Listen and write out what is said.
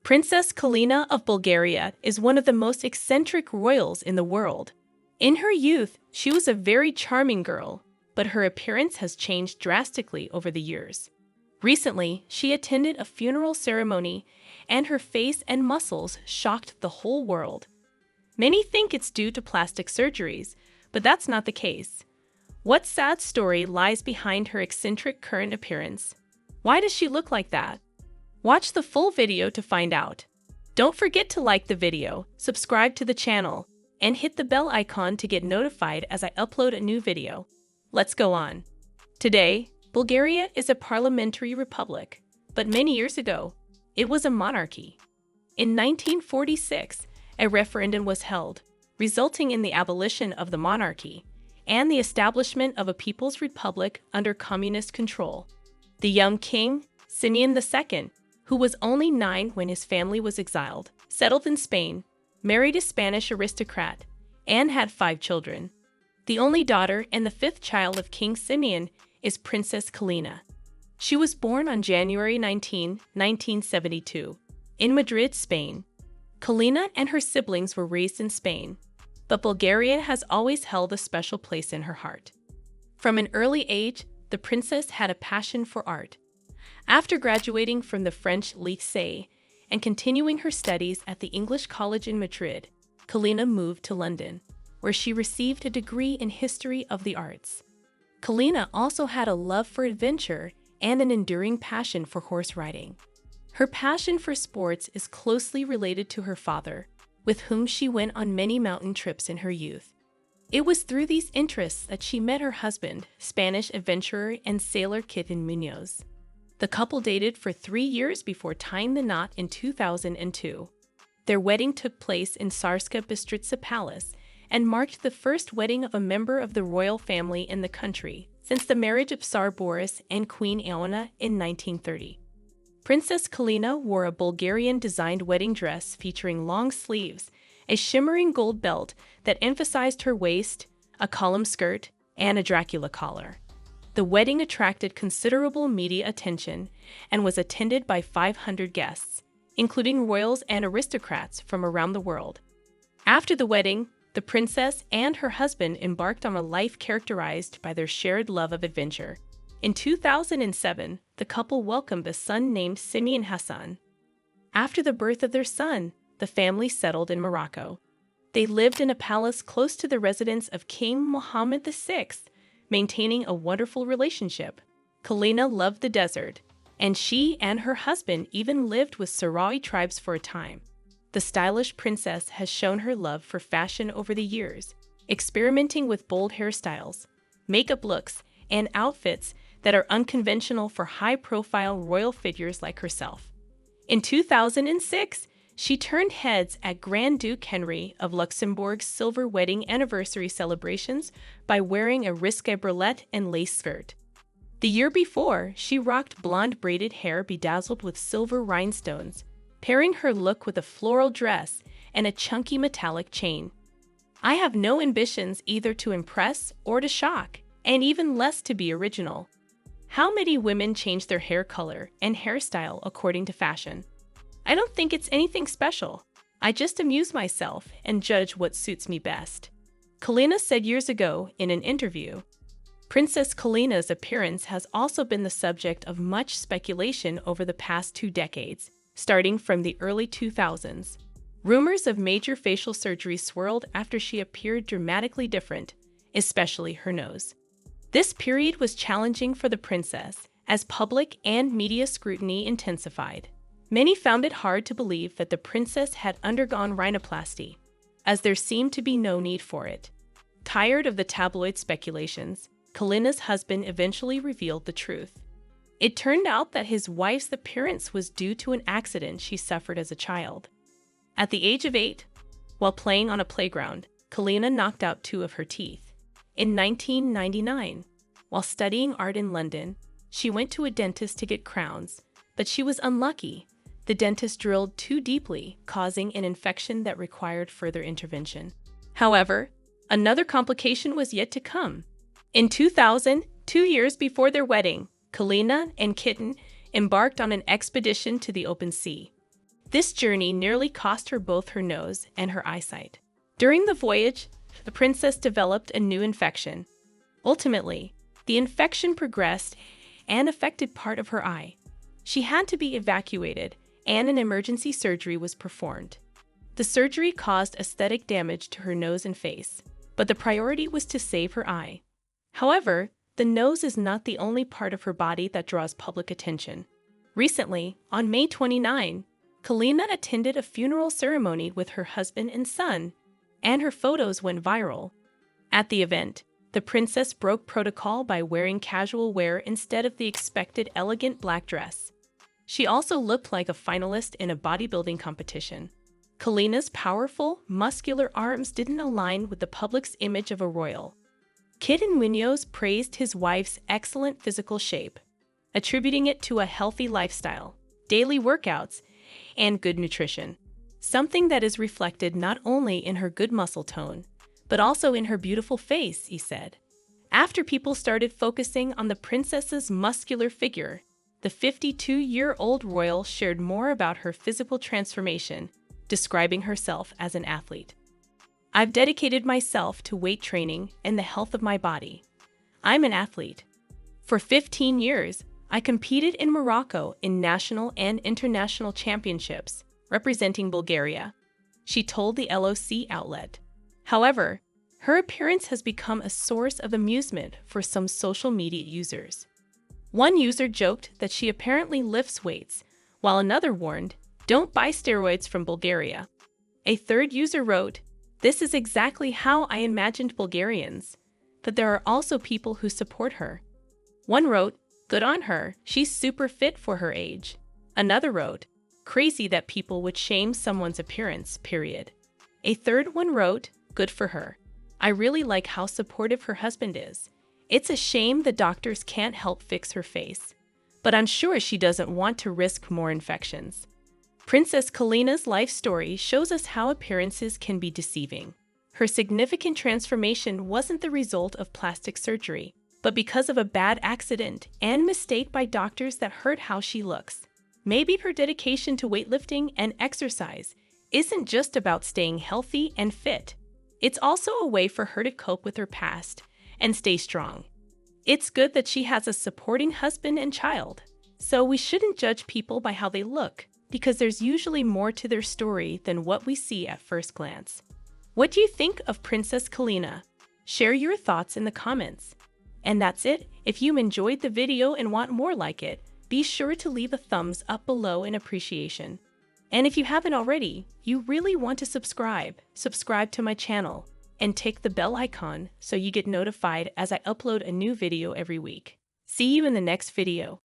Princess Kalina of Bulgaria is one of the most eccentric royals in the world. In her youth, she was a very charming girl, but her appearance has changed drastically over the years. Recently, she attended a funeral ceremony, and her face and muscles shocked the whole world. Many think it's due to plastic surgeries, but that's not the case. What sad story lies behind her eccentric current appearance? Why does she look like that? Watch the full video to find out. Don't forget to like the video, subscribe to the channel, and hit the bell icon to get notified as I upload a new video. Let's go on. Today, Bulgaria is a parliamentary republic, but many years ago, it was a monarchy. In 1946, a referendum was held, resulting in the abolition of the monarchy and the establishment of a people's republic under communist control. The young king, Simeon II, who was only 9 when his family was exiled, settled in Spain, married a Spanish aristocrat, and had 5 children. The only daughter and the 5th child of King Simeon is Princess Kalina. She was born on January 19, 1972, in Madrid, Spain. Kalina and her siblings were raised in Spain, but Bulgaria has always held a special place in her heart. From an early age, the princess had a passion for art. After graduating from the French lycée and continuing her studies at the English College in Madrid, Kalina moved to London, where she received a degree in history of the arts. Kalina also had a love for adventure and an enduring passion for horse riding. Her passion for sports is closely related to her father, with whom she went on many mountain trips in her youth. It was through these interests that she met her husband, Spanish adventurer and sailor Kitten Munoz. The couple dated for 3 years before tying the knot in 2002. Their wedding took place in Tsarska Bystrica Palace and marked the first wedding of a member of the royal family in the country since the marriage of Tsar Boris and Queen Iona in 1930. Princess Kalina wore a Bulgarian-designed wedding dress featuring long sleeves, a shimmering gold belt that emphasized her waist, a column skirt, and a Dracula collar. The wedding attracted considerable media attention and was attended by 500 guests, including royals and aristocrats from around the world. After the wedding, the princess and her husband embarked on a life characterized by their shared love of adventure. In 2007, the couple welcomed a son named Simeon Hassan. After the birth of their son, the family settled in Morocco. They lived in a palace close to the residence of King Mohammed VI, maintaining a wonderful relationship. Kalina loved the desert, and she and her husband even lived with Sahrawi tribes for a time. The stylish princess has shown her love for fashion over the years, experimenting with bold hairstyles, makeup looks, and outfits that are unconventional for high-profile royal figures like herself. In 2006, she turned heads at Grand Duke Henry of Luxembourg's silver wedding anniversary celebrations by wearing a risque bralette and lace skirt. The year before, she rocked blonde braided hair bedazzled with silver rhinestones, pairing her look with a floral dress and a chunky metallic chain. I have no ambitions either to impress or to shock, and even less to be original. How many women change their hair color and hairstyle according to fashion? I don't think it's anything special. I just amuse myself and judge what suits me best. Kalina said years ago in an interview. Princess Kalina's appearance has also been the subject of much speculation over the past 2 decades, starting from the early 2000s. Rumors of major facial surgery swirled after she appeared dramatically different, especially her nose. This period was challenging for the princess as public and media scrutiny intensified. Many found it hard to believe that the princess had undergone rhinoplasty, as there seemed to be no need for it. Tired of the tabloid speculations, Kalina's husband eventually revealed the truth. It turned out that his wife's appearance was due to an accident she suffered as a child. At the age of 8, while playing on a playground, Kalina knocked out 2 of her teeth. In 1999, while studying art in London, she went to a dentist to get crowns, but she was unlucky. The dentist drilled too deeply, causing an infection that required further intervention. However, another complication was yet to come. In 2000, 2 years before their wedding, Kalina and Kitten embarked on an expedition to the open sea. This journey nearly cost her both her nose and her eyesight. During the voyage, the princess developed a new infection. Ultimately, the infection progressed and affected part of her eye. She had to be evacuated, and an emergency surgery was performed. The surgery caused aesthetic damage to her nose and face, but the priority was to save her eye. However, the nose is not the only part of her body that draws public attention. Recently, on May 29, Kalina attended a funeral ceremony with her husband and son, and her photos went viral. At the event, the princess broke protocol by wearing casual wear instead of the expected elegant black dress. She also looked like a finalist in a bodybuilding competition. Kalina's powerful, muscular arms didn't align with the public's image of a royal. Kid Munoz praised his wife's excellent physical shape, attributing it to a healthy lifestyle, daily workouts, and good nutrition, something that is reflected not only in her good muscle tone, but also in her beautiful face, he said. After people started focusing on the princess's muscular figure, the 52-year-old royal shared more about her physical transformation, describing herself as an athlete. I've dedicated myself to weight training and the health of my body. I'm an athlete. For 15 years, I competed in Morocco in national and international championships, representing Bulgaria, she told the LOC outlet. However, her appearance has become a source of amusement for some social media users. One user joked that she apparently lifts weights, while another warned, "Don't buy steroids from Bulgaria." A third user wrote, "This is exactly how I imagined Bulgarians, but there are also people who support her." One wrote, "Good on her, she's super fit for her age." Another wrote, "Crazy that people would shame someone's appearance, period." A third one wrote, "Good for her. I really like how supportive her husband is. It's a shame the doctors can't help fix her face, but I'm sure she doesn't want to risk more infections." Princess Kalina's life story shows us how appearances can be deceiving. Her significant transformation wasn't the result of plastic surgery, but because of a bad accident and mistake by doctors that hurt how she looks. Maybe her dedication to weightlifting and exercise isn't just about staying healthy and fit. It's also a way for her to cope with her past and stay strong. It's good that she has a supporting husband and child, so we shouldn't judge people by how they look, because there's usually more to their story than what we see at first glance. What do you think of Princess Kalina? Share your thoughts in the comments. And that's it. If you enjoyed the video and want more like it, be sure to leave a thumbs up below in appreciation. And if you haven't already, you really want to subscribe to my channel and tick the bell icon so you get notified as I upload a new video every week. See you in the next video.